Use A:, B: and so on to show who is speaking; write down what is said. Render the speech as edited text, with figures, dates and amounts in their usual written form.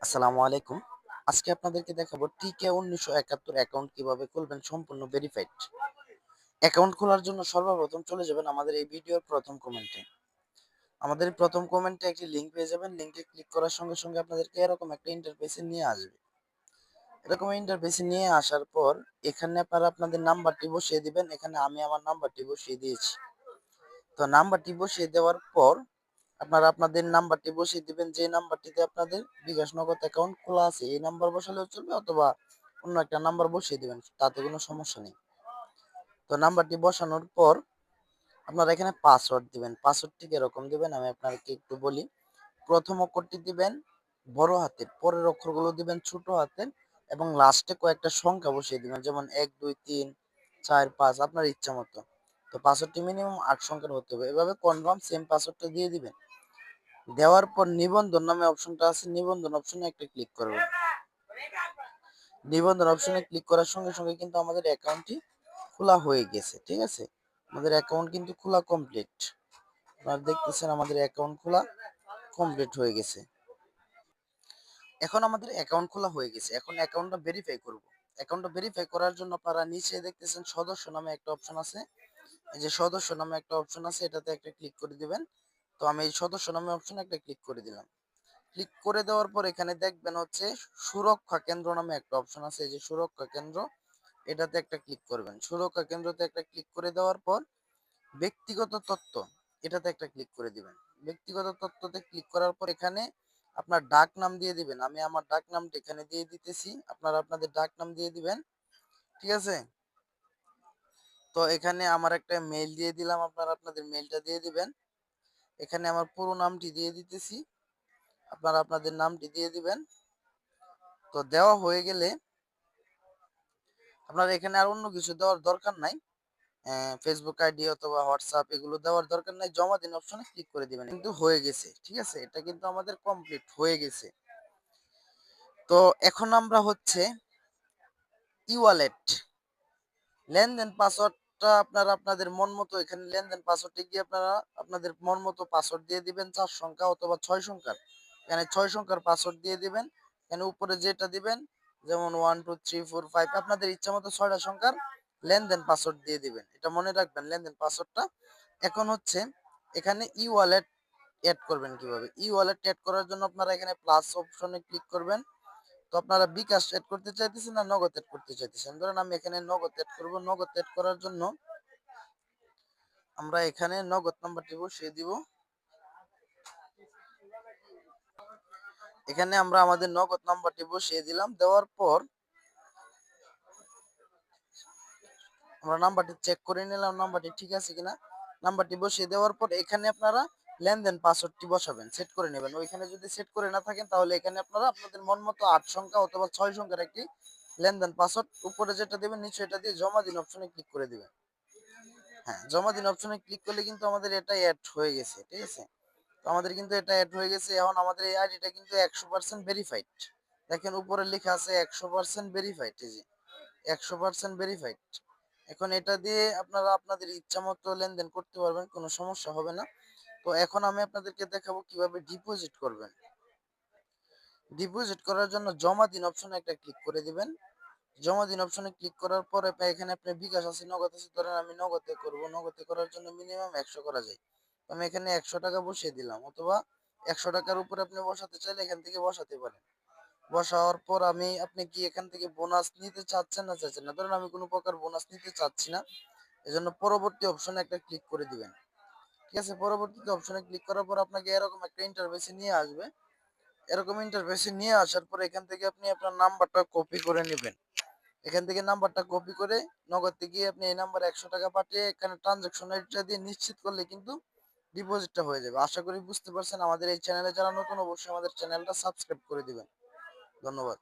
A: আসসালামু আলাইকুম। আজকে আপনাদেরকে দেখাবো টিকে 1971 অ্যাকাউন্ট কিভাবে খুলবেন সম্পূর্ণ ভেরিফাইড। অ্যাকাউন্ট খোলার জন্য সর্বপ্রথম চলে যাবেন আমাদের এই ভিডিওর প্রথম কমেন্টে। আমাদের এই প্রথম কমেন্টে একটি লিংক পেয়ে যাবেন। লিংকে ক্লিক করার সঙ্গে সঙ্গে আপনাদেরকে এরকম একটা ইন্টারফেসে নিয়ে আসবে। এরকম ইন্টারফেসে নিয়ে আসার পর এখানে আপনারা আপনাদের নাম্বারটি বসিয়ে দিবেন। এখানে আমি আমার নাম্বারটি বসিয়ে দিয়েছি। তো নাম্বারটি বসিয়ে দেওয়ার পর আপনারা আপনাদের নাম্বারটি বসিয়ে দিবেন যে নাম্বারটিতে আপনাদের বিকাশ নগদ অ্যাকাউন্ট খোলা আছে এই নাম্বার বসালেও চলবে অথবা অন্য একটা নাম্বার বসিয়ে দিবেন, তাতে কোনো সমস্যা নেই। তো নাম্বারটি বসানোর পর আপনারা এখানে পাসওয়ার্ড দিবেন। পাসওয়ার্ডটি এরকম দিবেন, আমি আপনাকে একটু বলি। প্রথম অক্ষরটি দিবেন বড় হাতের, পরের অক্ষরগুলো দিবেন ছোট হাতের এবং লাস্টে কয়েকটা সংখ্যা বসিয়ে দিবেন, যেমন 1 2 3 4 5 আপনার ইচ্ছা মতো। তো পাসওয়ার্ডটি মিনিমাম 8 সংখ্যার হতে হবে। এভাবে কনফার্ম সেম পাসওয়ার্ডটা দিয়ে দিবেন। দেওয়ার পর নিবন্ধন নামে অপশনটা আছে, নিবন্ধন অপশনে একটা ক্লিক করবেন। নিবন্ধন অপশনে ক্লিক করার সঙ্গে সঙ্গে কিন্তু আমাদের অ্যাকাউন্টটি খোলা হয়ে গেছে। ঠিক আছে, আমাদের অ্যাকাউন্ট কিন্তু খোলা কমপ্লিট। আপনারা দেখতেছেন আমাদের অ্যাকাউন্ট খোলা কমপ্লিট হয়ে গেছে। এখন আমাদের অ্যাকাউন্ট খোলা হয়ে গেছে। এখন অ্যাকাউন্টটা ভেরিফাই করব। অ্যাকাউন্টটা ভেরিফাই করার জন্য আপনারা নিচে দেখতেছেন সদস্য নামে একটা অপশন আছে। এই যে সদস্য নামে একটা অপশন আছে, এটাতে একটা ক্লিক করে দিবেন। তো আমি এই সদস্য নামে অপশনে একটা ক্লিক করে দিলাম। ক্লিক করে দেওয়ার পর এখানে দেখবেন হচ্ছে সুরক্ষা কেন্দ্র নামে একটা অপশন আছে। এই যে সুরক্ষা কেন্দ্র, এটাতে একটা ক্লিক করবেন। সুরক্ষা কেন্দ্রতে একটা ক্লিক করে দেওয়ার পর ব্যক্তিগত তথ্য, এটাতে একটা ক্লিক করে দিবেন। ব্যক্তিগত তথ্যতে ক্লিক করার পর এখানে আপনার ডাক নাম দিয়ে দিবেন। আমি আমার ডাক নামটা এখানে দিয়ে দিতেছি, আপনারা আপনাদের ডাক নাম দিয়ে দিবেন। ঠিক আছে, তো এখানে আমার একটা মেইল দিয়ে দিলাম, আপনারা আপনাদের মেইলটা দিয়ে দিবেন। এখানে আমার পুরো নামটি দিয়ে দিতেছি, আপনারা আপনাদের নামটি দিয়ে দিবেন। তো দেওয়া হয়ে গেলে আপনার এখানে আর অন্য কিছু দেওয়ার দরকার নাই। ফেসবুক আইডি অথবা হোয়াটসঅ্যাপ এগুলো দেওয়ার দরকার নাই। জমা দিন অপশনে ক্লিক করে দিবেন, কিন্তু হয়ে গেছে। ঠিক আছে, এটা কিন্তু আমাদের কমপ্লিট হয়ে গেছে। তো এখন আমরা হচ্ছে ই ওয়ালেট লেনদেন পাসওয়ার্ডটা আপনারা আপনাদের মন মতো, এখানে লেনদেন পাসওয়ার্ডে গিয়ে আপনারা আপনাদের মন মতো পাসওয়ার্ড দিয়ে দিবেন, 4 সংখ্যা অথবা 6 সংখ্যার। এখানে 6 সংখ্যার পাসওয়ার্ড দিয়ে দিবেন। এখানে উপরে যেটা দিবেন, যেমন 1 2 3 4 5 আপনাদের ইচ্ছা মতো 6টা সংখ্যার লেনদেন পাসওয়ার্ড দিয়ে দিবেন। এটা মনে রাখবেন লেনদেন পাসওয়ার্ডটা। এখন হচ্ছে এখানে ই ওয়ালেট এড করবেন কিভাবে। ই ওয়ালেট এড করার জন্য আপনারা এখানে প্লাস অপশনে ক্লিক করবেন। তো আপনারা বিকাশ এড করতে চাইতেছেন না নগদ এড করতে চাইতেছেন? ধরেন আমি এখানে নগদ এড করব। নগদ এড করার জন্য আমরা এখানে নগদ নাম্বারটি বসিয়ে দিব। এখানে আমরা আমাদের নগদ নাম্বারটি বসিয়ে দিলাম। দেওয়ার পর আমরা নাম্বারটি চেক করে নিলাম নাম্বারটি ঠিক আছে কিনা। নাম্বারটি বসিয়ে দেওয়ার পর এখানে আপনারা লেনদেন পাসওয়ার্ডটি বসাবেন, সেট করে নেবেন। ওইখানে যদি সেট করে না থাকেন তাহলে এখানে আপনারা আপনাদের মন মতো 8 সংখ্যা অথবা 6 সংখ্যার একটি লেনদেন পাসওয়ার্ড উপরে যেটা দেবেন নিচে এটা দিয়ে জমা দিন অপশনে ক্লিক করে দিবেন। হ্যাঁ, জমা দিন অপশনে ক্লিক করলে কিন্তু আমাদের এটা এড হয়ে গেছে। ঠিক আছে, তো আমাদের কিন্তু এটা এড হয়ে গেছে। এখন আমাদের এই আইডিটা কিন্তু 100% ভেরিফাইড। দেখেন উপরে লেখা আছে 100% ভেরিফাইড। এই যে 100% ভেরিফাইড। এখন এটা দিয়ে আপনারা আপনাদের ইচ্ছা মতো লেনদেন করতে পারবেন, কোনো সমস্যা হবে না। তো এখন আমি আপনাদেরকে দেখাবো কিভাবে ডিপোজিট করবেন। ডিপোজিট করার জন্য জমা দিন অপশনে একটা ক্লিক করে দিবেন। জমা দিন অপশনে ক্লিক করার পরে এখানে আপনি বিকাশ আছে নগদ আছে, ধরেন আমি নগদে করব। নগদে করার জন্য মিনিমাম 100 করা যায়। আমি এখানে 100 টাকা বসিয়ে দিলাম, অথবা 100 টাকার উপরে আপনি বসাতে চাইলে এখান থেকে বসাতে পারেন। বসাওয়ার পর আপনি কি এখান থেকে বোনাস নিতে চাচ্ছেন না চাচ্ছেন না? ধরেন আমি কোনো প্রকার বোনাস নিতে চাচ্ছি না, এজন্য পরবর্তী অপশনে একটা ক্লিক করে দিবেন। ঠিক আছে, পরবর্তীতে অপশনে ক্লিক করার পর আপনাকে এরকম একটা ইন্টারফেসে নিয়ে আসবে। এরকম ইন্টারফেসে নিয়ে আসার পর এখান থেকে আপনি আপনার নাম্বারটা কপি করে নেবেন। এখান থেকে নাম্বারটা কপি করে নগদে গিয়ে আপনি এই নাম্বারে 100 টাকা পাঠিয়ে এখানে ট্রানজাকশন আইডিটা দিয়ে নিশ্চিত করলে কিন্তু ডিপোজিটটা হয়ে যাবে। আশা করি বুঝতে পারছেন। আমাদের এই চ্যানেলে যারা নতুন অবশ্যই আমাদের চ্যানেলটা সাবস্ক্রাইব করে দিবেন। ধন্যবাদ।